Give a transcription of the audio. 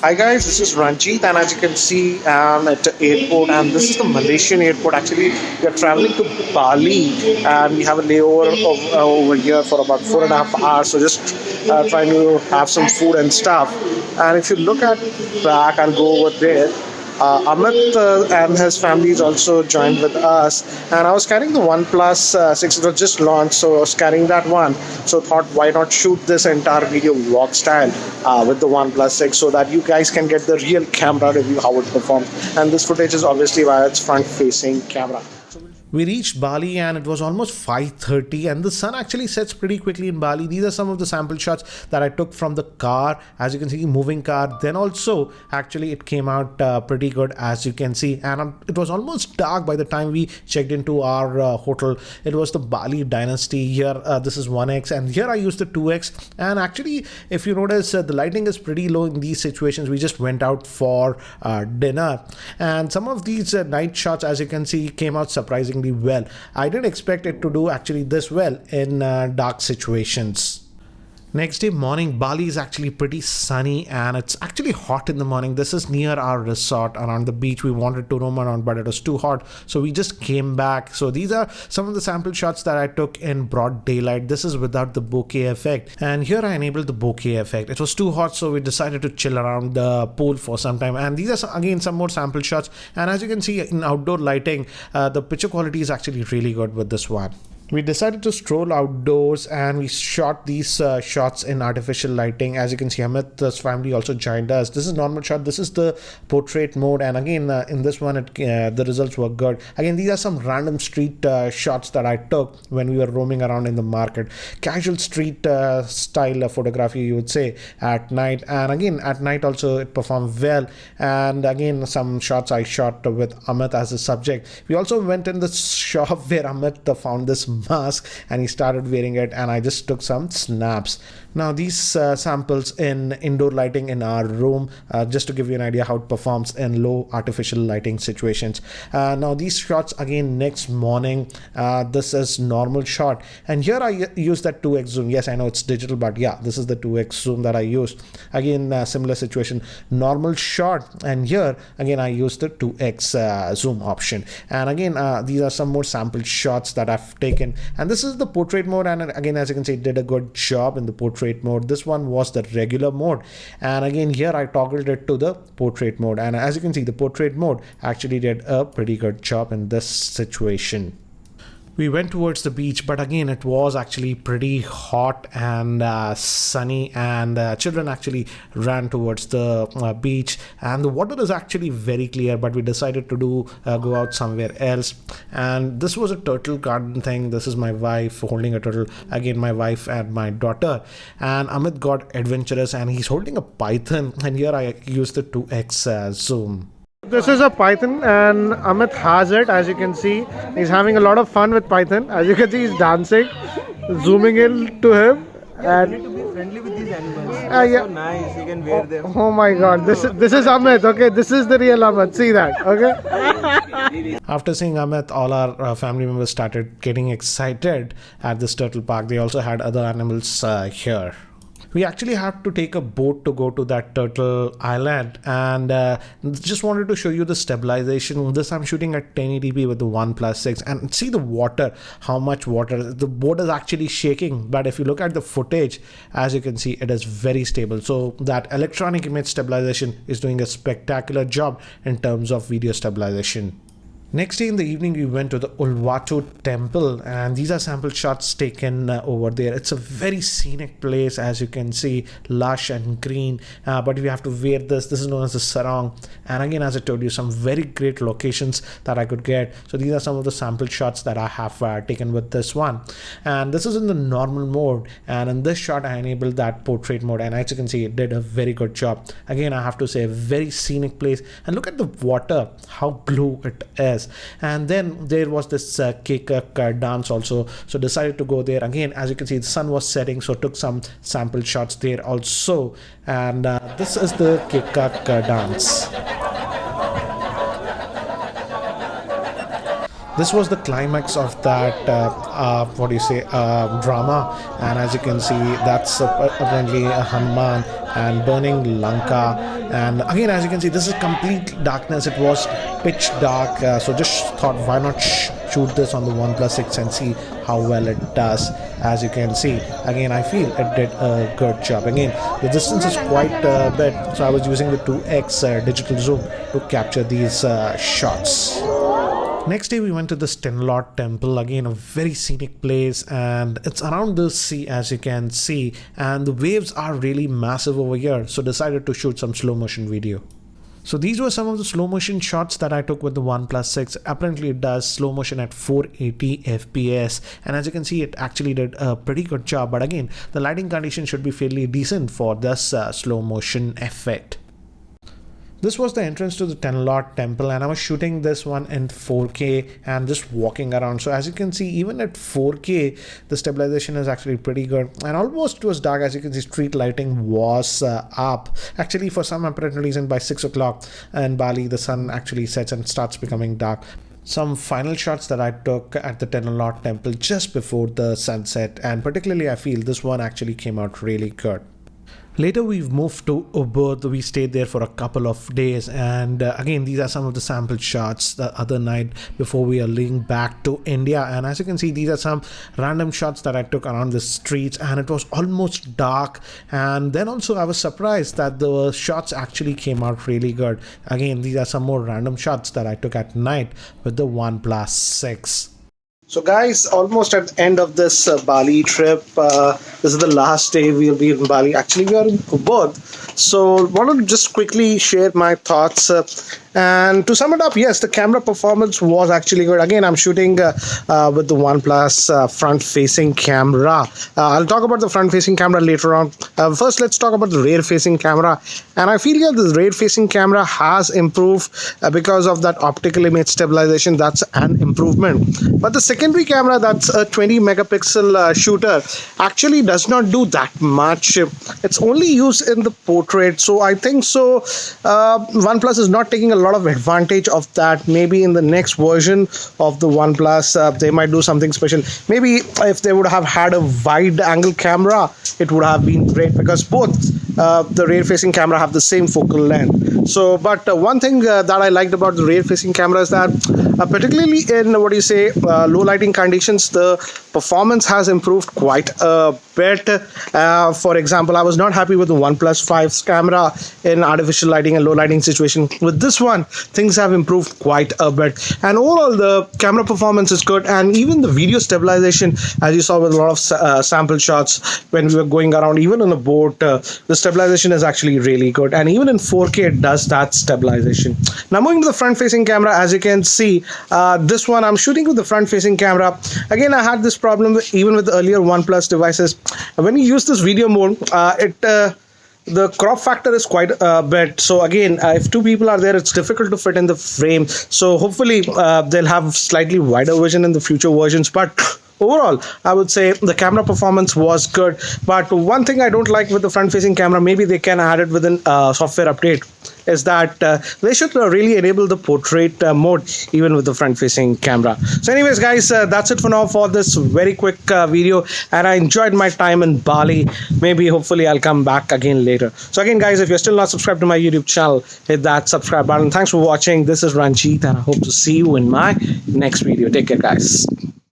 Hi guys, this is Ranjit, and as you can see, I'm at the airport, and this is the Malaysian airport. Actually, we are traveling to Bali, and we have a layover over here for about 4.5 hours. So just trying to have some food and stuff. And if you look at back, I'll go over there. Amit and his family is also joined with us, and I was carrying the OnePlus 6. It was just launched, so I was carrying that one. So thought, why not shoot this entire video vlog style with the OnePlus 6, so that you guys can get the real camera review how it performs. And this footage is obviously via its front-facing camera. We reached Bali and it was almost 5:30, and the sun actually sets pretty quickly in Bali. These are some of the sample shots that I took from the car. As you can see, moving car. Then also, actually, it came out pretty good, as you can see. And it was almost dark by the time we checked into our hotel. It was the Bali Dynasty. Here, this is 1x, and here I used the 2x. And actually, if you notice, the lighting is pretty low in these situations. We just went out for dinner, and some of these night shots, as you can see, came out surprisingly well. I didn't expect it to do actually this well in dark situations. Next day morning, Bali is actually pretty sunny and it's actually hot in the morning. This is near our resort around the beach. We wanted to roam around, but it was too hot, so we just came back. So these are some of the sample shots that I took in broad daylight. This is without the bokeh effect, and here I enabled the bokeh effect. It was too hot, so we decided to chill around the pool for some time. And these are again some more sample shots, and as you can see in outdoor lighting, the picture quality is actually really good with this one. We decided to stroll outdoors and we shot these shots in artificial lighting. As you can see, Amit's family also joined us. This is normal shot. This is the portrait mode, and again in this one the results were good. Again, these are some random street shots that I took when we were roaming around in the market. Casual street style photography, you would say, at night. And again, at night also it performed well. And again, some shots I shot with Amit as a subject. We also went in the shop where Amit found this mask and he started wearing it, and I just took some snaps. Now these samples in indoor lighting in our room, just to give you an idea how it performs in low artificial lighting situations. Now these shots again next morning, this is normal shot, and here I use that 2x zoom. Yes, I know it's digital, but yeah, this is the 2x zoom that I used. Again, similar situation, normal shot, and here again I used the 2x zoom option. And again, these are some more sample shots that I've taken, and this is the portrait mode. And again, as you can see, it did a good job in the portrait mode. This one was the regular mode, and again here I toggled it to the portrait mode, and as you can see, the portrait mode actually did a pretty good job in this situation. We went towards the beach, but again it was actually pretty hot and sunny, and children actually ran towards the beach, and the water is actually very clear, but we decided to go out somewhere else. And this was a turtle garden thing. This is my wife holding a turtle, again my wife and my daughter, and Amit got adventurous and he's holding a python, and here I used the 2x zoom. This is a python and Amit has it. As you can see, he's having a lot of fun with python. As you can see, he's dancing, zooming in to him. And you need to be friendly with these animals. yeah. So nice, you can wear them. Oh my god, this is Amit, okay? This is the real Amit. See that, okay? After seeing Amit, all our family members started getting excited at this turtle park. They also had other animals here. We actually had to take a boat to go to that turtle island, and just wanted to show you the stabilization. This I'm shooting at 1080p with the OnePlus 6, and see the water, how much water. The boat is actually shaking, but if you look at the footage, as you can see, it is very stable. So that electronic image stabilization is doing a spectacular job in terms of video stabilization. Next day in the evening, we went to the Uluwatu temple, and these are sample shots taken over there. It's a very scenic place, as you can see, lush and green, but we have to wear this. This is known as the sarong, and again, as I told you, some very great locations that I could get. So these are some of the sample shots that I have taken with this one, and this is in the normal mode, and in this shot I enabled that portrait mode, and as you can see, it did a very good job. Again, I have to say, a very scenic place, and look at the water, how blue it is. And then there was this Kekak dance also, so decided to go there. Again, as you can see, the sun was setting, so took some sample shots there also. And this is the Kekak dance. This was the climax of that what do you say drama, and as you can see, that's apparently a Hanuman and burning Lanka. And again, as you can see, this is complete darkness. It was pitch dark, so just thought, why not shoot this on the OnePlus 6 and see how well it does. As you can see, again, I feel it did a good job. Again, the distance is quite a bit, so I was using the 2x digital zoom to capture these shots. Next day we went to the Stenlot temple, again a very scenic place, and it's around the sea, as you can see, and the waves are really massive over here, so decided to shoot some slow motion video. So these were some of the slow motion shots that I took with the OnePlus 6. Apparently it does slow motion at 480 FPS, and as you can see, it actually did a pretty good job. But again, the lighting condition should be fairly decent for this slow motion effect. This was the entrance to the Tenlot temple, and I was shooting this one in 4K and just walking around. So as you can see, even at 4K, the stabilization is actually pretty good, and almost it was dark. As you can see, street lighting was up. Actually, for some apparent reason, by 6 o'clock in Bali, the sun actually sets and starts becoming dark. Some final shots that I took at the Tenlot temple just before the sunset, and particularly I feel this one actually came out really good. Later we've moved to Ubud. We stayed there for a couple of days, and again, these are some of the sample shots the other night before we are leaving back to India. And as you can see, these are some random shots that I took around the streets, and it was almost dark. And then also I was surprised that the shots actually came out really good. Again, these are some more random shots that I took at night with the OnePlus 6. So guys, almost at the end of this Bali trip. This is the last day we'll be in Bali. Actually, we are in Ubud. So wanted to just quickly share my thoughts. And to sum it up, yes, the camera performance was actually good. Again, I'm shooting with the OnePlus front-facing camera. I'll talk about the front-facing camera later on. First, let's talk about the rear-facing camera. And I feel the rear-facing camera has improved because of that optical image stabilization. That's an improvement. But the secondary camera, that's a 20 megapixel shooter, actually does not do that much. It's only used in the portrait. So I think so OnePlus is not taking a lot of advantage of that. Maybe in the next version of the OnePlus they might do something special. Maybe if they would have had a wide angle camera, it would have been great, because both the rear facing camera have the same focal length. So but one thing that I liked about the rear facing camera is that particularly in low lighting conditions, the performance has improved quite a bit. For example, I was not happy with the OnePlus 5's camera in artificial lighting and low lighting situation. With this one, things have improved quite a bit, and overall the camera performance is good. And even the video stabilization, as you saw with a lot of sample shots when we were going around, even on a boat, the stabilization is actually really good, and even in 4K it does that stabilization. Now moving to the front facing camera, as you can see, this one I'm shooting with the front facing camera. Again, I had this problem even with the earlier OnePlus devices. When you use this video mode, the crop factor is quite a bit. So again, if two people are there, it's difficult to fit in the frame. So hopefully they'll have slightly wider vision in the future versions. But overall, I would say the camera performance was good. But one thing I don't like with the front facing camera, maybe they can add it within software update, is that they should really enable the portrait mode even with the front facing camera. So anyways guys, that's it for now for this very quick video, and I enjoyed my time in Bali. Maybe hopefully I'll come back again later. So again guys, if you're still not subscribed to my YouTube channel, hit that subscribe button. Thanks for watching. This is Ranjit, and I hope to see you in my next video. Take care guys.